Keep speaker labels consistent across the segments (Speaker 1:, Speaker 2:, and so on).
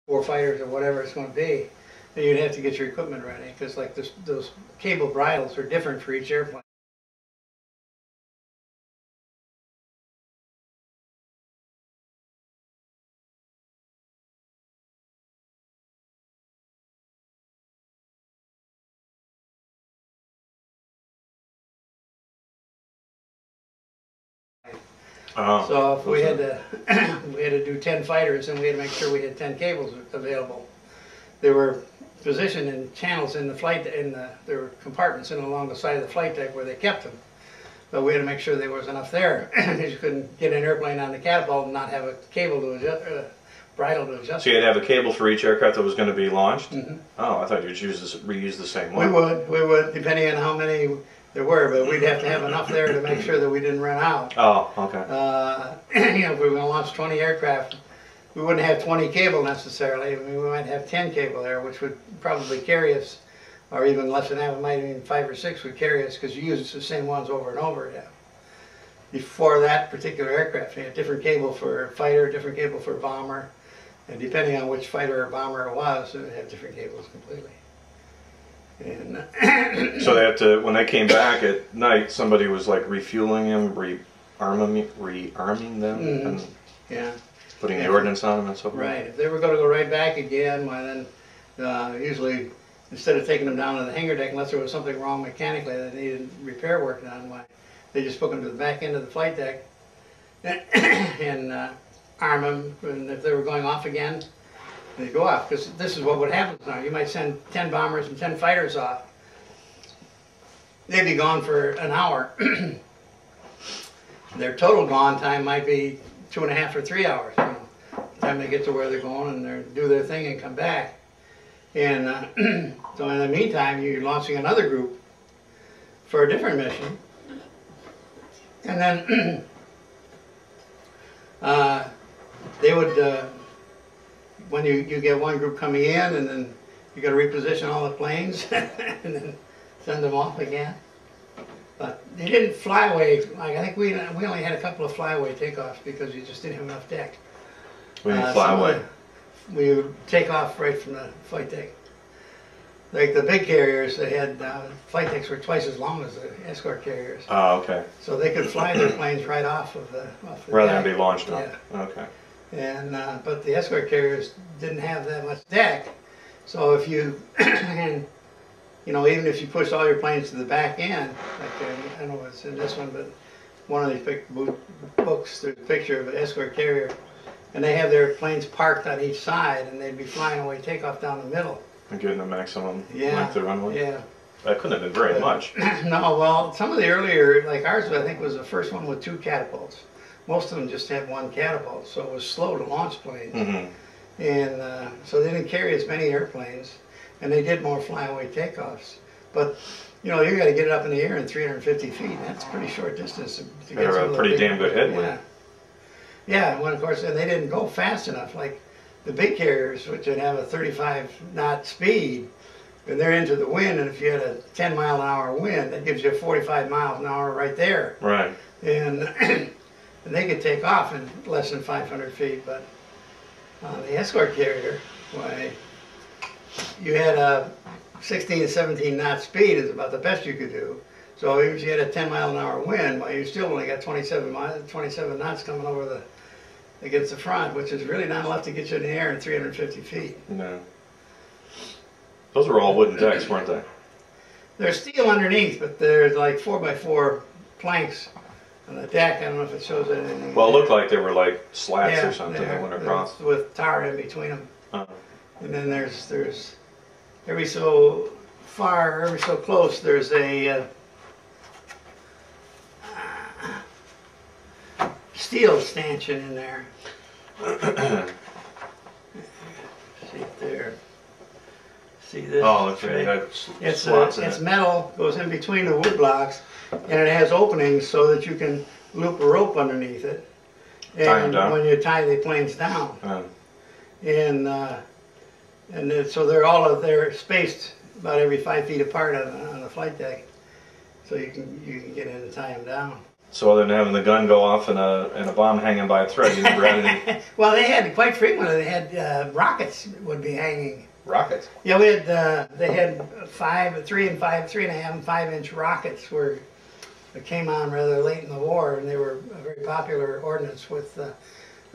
Speaker 1: 4 fighters or whatever it's going to be, then you'd have to get your equipment ready, because like those cable bridles are different for each airplane. So if we had to do 10 fighters, and we had to make sure we had 10 cables available. They were positioned in channels in the flight, there were compartments in along the side of the flight deck where they kept them. But we had to make sure there was enough there, because you couldn't get an airplane on the catapult and not have a cable to adjust, bridle to adjust.
Speaker 2: So you had to have a cable for each aircraft that was going to be launched? Mm-hmm. Oh, I thought you'd reuse the same one.
Speaker 1: We would, depending on how many there were, but we'd have to have enough there to make sure that we didn't run out.
Speaker 2: Oh, okay.
Speaker 1: You know, if we were going to launch 20 aircraft, we wouldn't have 20 cable necessarily. I mean, we might have 10 cable there, which would probably carry us, or even less than that. It might even 5 or 6 would carry us, because you use the same ones over and over. Yeah. Before that particular aircraft, you had different cable for fighter, different cable for bomber, and depending on which fighter or bomber it was, it would have different cables completely. And
Speaker 2: so they had to, when they came back at night, somebody was like refueling them, rearming them, and
Speaker 1: yeah,
Speaker 2: putting the ordnance on them and so forth.
Speaker 1: Right. If they were going to go right back again, well, then usually instead of taking them down to the hangar deck, unless there was something wrong mechanically that needed repair work done, why they just took them to the back end of the flight deck and arm them. And if they were going off again, they'd go off, because this is what would happen now. You might send 10 bombers and 10 fighters off. They'd be gone for an hour. Their total gone time might be 2.5 or 3 hours. You know, by the time they get to where they're going and they do their thing and come back. And so in the meantime, you're launching another group for a different mission. And then they would, when you get one group coming in, and then you got to reposition all the planes and then send them off again. But they didn't fly away. Like, I think we only had a couple of flyaway takeoffs because you just didn't have enough deck.
Speaker 2: We didn't fly away.
Speaker 1: We would take off right from the flight deck. Like the big carriers, they had flight decks were twice as long as the escort carriers.
Speaker 2: Oh, okay.
Speaker 1: So they could fly their planes right off the
Speaker 2: rather
Speaker 1: deck.
Speaker 2: than be launched on.
Speaker 1: Yeah.
Speaker 2: Okay.
Speaker 1: And but the escort carriers didn't have that much deck, so if you and you know, even if you push all your planes to the back end, like I don't know if it's in this one, but one of these books, there's a picture of an escort carrier, and they have their planes parked on each side, and they'd be flying away takeoff down the middle.
Speaker 2: And getting the maximum length of runway?
Speaker 1: Yeah.
Speaker 2: That couldn't have been very much.
Speaker 1: No, well, some of the earlier, like ours, I think was the first one with 2 catapults. Most of them just had 1 catapult, so it was slow to launch planes. Mm-hmm. And so they didn't carry as many airplanes, and they did more flyaway takeoffs. But, you know, you got to get it up in the air in 350 feet. That's a pretty short distance to get
Speaker 2: a pretty damn good headwind.
Speaker 1: Yeah. Yeah, well, of course, and they didn't go fast enough. Like the big carriers, which would have a 35-knot speed, and they're into the wind, and if you had a 10-mile-an-hour wind, that gives you 45 miles an hour right there.
Speaker 2: Right.
Speaker 1: And, and they could take off in less than 500 feet, but the escort carrier, why, you had a 16 to 17 knot speed is about the best you could do. So if you had a 10-mile-an-hour wind, well, you still only got 27 knots coming over against the front, which is really not enough to get you in the air in 350 feet.
Speaker 2: No. Those were all wooden decks, weren't they?
Speaker 1: They're steel underneath, but there's like 4x4 planks on the deck. I don't know if it shows anything.
Speaker 2: Well, it looked like they were like slats or something that went across.
Speaker 1: With tar in between them. And then there's every so far, every so close, there's a steel stanchion in there. See it there. See this?
Speaker 2: Oh, okay.
Speaker 1: It's metal, goes in between the wood blocks, and it has openings so that you can loop a rope underneath it. And when you tie the planes down. And so they're spaced about every 5 feet apart on the flight deck, so you can get in and tie them down.
Speaker 2: So other than having the gun go off and a bomb hanging by a thread, you never had any
Speaker 1: Well, they had quite frequently. They had rockets would be hanging.
Speaker 2: rockets?
Speaker 1: Yeah, we had. They had 3.5 and 5 inch rockets were that came on rather late in the war, and they were a very popular ordnance with the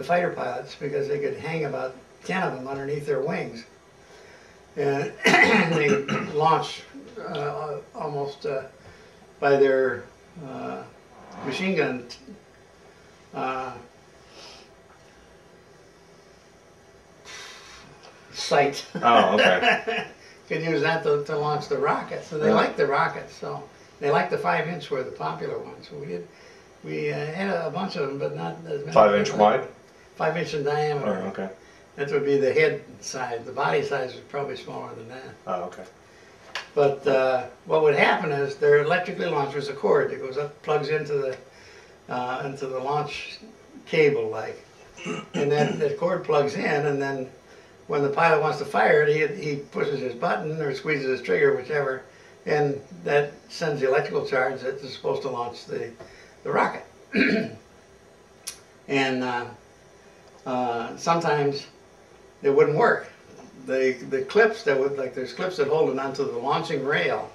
Speaker 1: fighter pilots because they could hang about 10 of them underneath their wings, and they launched almost by their machine gun. Sight.
Speaker 2: Oh, okay.
Speaker 1: Could use that to launch the rockets, and they liked the rockets, so they liked the 5 inch were the popular ones. So we had a bunch of them, but not as many.
Speaker 2: 5 inch wide?
Speaker 1: 5 inch in diameter.
Speaker 2: Oh, okay.
Speaker 1: That would be the head size. The body size was probably smaller than that.
Speaker 2: Oh, okay.
Speaker 1: But what would happen is they're electrically launched. There's a cord that goes up, plugs into the launch cable, like, and that cord plugs in, and then when the pilot wants to fire it, he pushes his button or squeezes his trigger, whichever, and that sends the electrical charge that is supposed to launch the rocket. And sometimes it wouldn't work. The clips that would, like, there's clips that hold it onto the launching rail,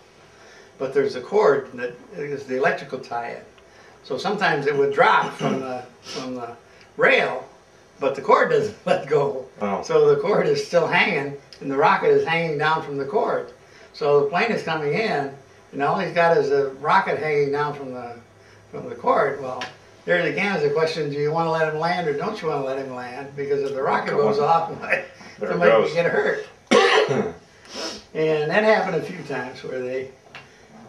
Speaker 1: but there's a cord that is the electrical tie-in. So sometimes it would drop from the rail, but the cord doesn't let go.
Speaker 2: Oh.
Speaker 1: So the cord is still hanging, and the rocket is hanging down from the cord. So the plane is coming in, and all he's got is a rocket hanging down from the cord. Well, there again is the question: do you want to let him land, or don't you want to let him land? Because if the rocket goes off, somebody could get hurt. And that happened a few times where they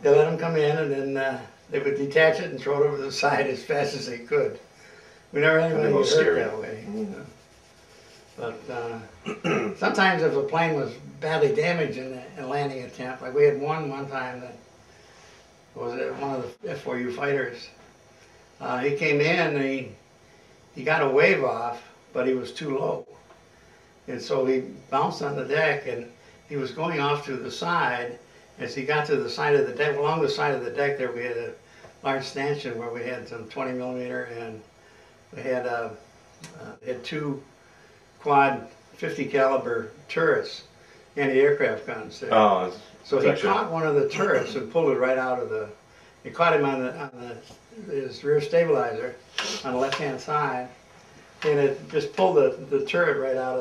Speaker 1: let him come in, and then they would detach it and throw it over the side as fast as they could. We never had anybody get hurt that way. But sometimes if a plane was badly damaged in a landing attempt, like we had one time that was one of the F4U fighters. He came in and he got a wave off, but he was too low. And so he bounced on the deck, and he was going off to the side. As he got to the side of the deck, along the side of the deck there, we had a large stanchion where we had some 20 millimeter, and we had two quad 50 caliber turrets, anti-aircraft guns there.
Speaker 2: Oh,
Speaker 1: so he caught one of the turrets and pulled it right out of the. He caught him on his rear stabilizer on the left-hand side, and it just pulled the turret right out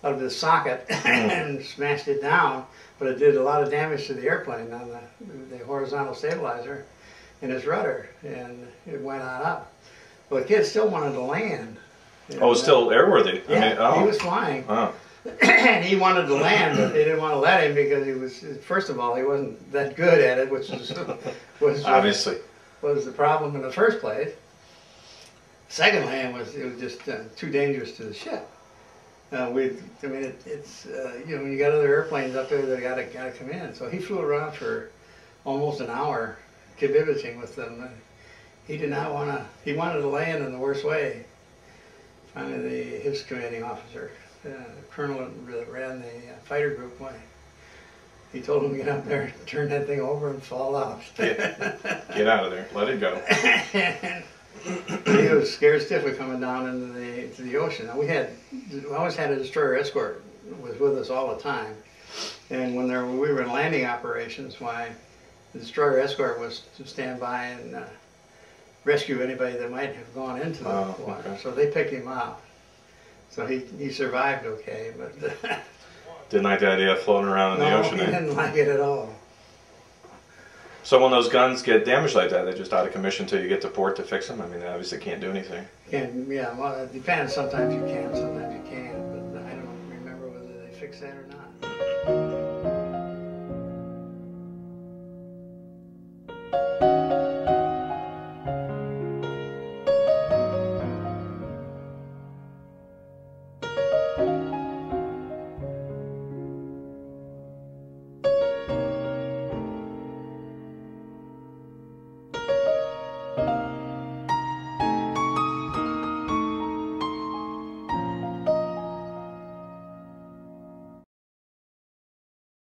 Speaker 1: of the socket and smashed it down. But it did a lot of damage to the airplane on the horizontal stabilizer and his rudder, and it went on up. Well, the kid still wanted to land.
Speaker 2: Oh, it was still airworthy.
Speaker 1: Yeah, he was flying.
Speaker 2: Oh.
Speaker 1: And he wanted to land, but they didn't want to let him because he was, first of all, he wasn't that good at it, which was
Speaker 2: Obviously
Speaker 1: was the problem in the first place. Secondly, it was just too dangerous to the ship. It's you know, you got other airplanes up there that gotta come in. So he flew around for almost an hour, kibitzing with them. He did not want to. He wanted to land in the worst way. Finally, his commanding officer, the colonel that ran the fighter group, he told him to get up there, turn that thing over, and fall out.
Speaker 2: get out of there. Let it go.
Speaker 1: He was scared stiff of coming down into the ocean. Now we always had a destroyer escort was with us all the time, and when we were in landing operations, the destroyer escort was to stand by and rescue anybody that might have gone into the water. Okay. So they picked him up. So he survived okay, but
Speaker 2: didn't like the idea of floating around in the ocean.
Speaker 1: No, he didn't like it at all.
Speaker 2: So when those guns get damaged like that, they're just out of commission until you get to port to fix them? I mean, they obviously can't do anything.
Speaker 1: Yeah, well, it depends. Sometimes you can, sometimes you can't. But I don't remember whether they fix that or not.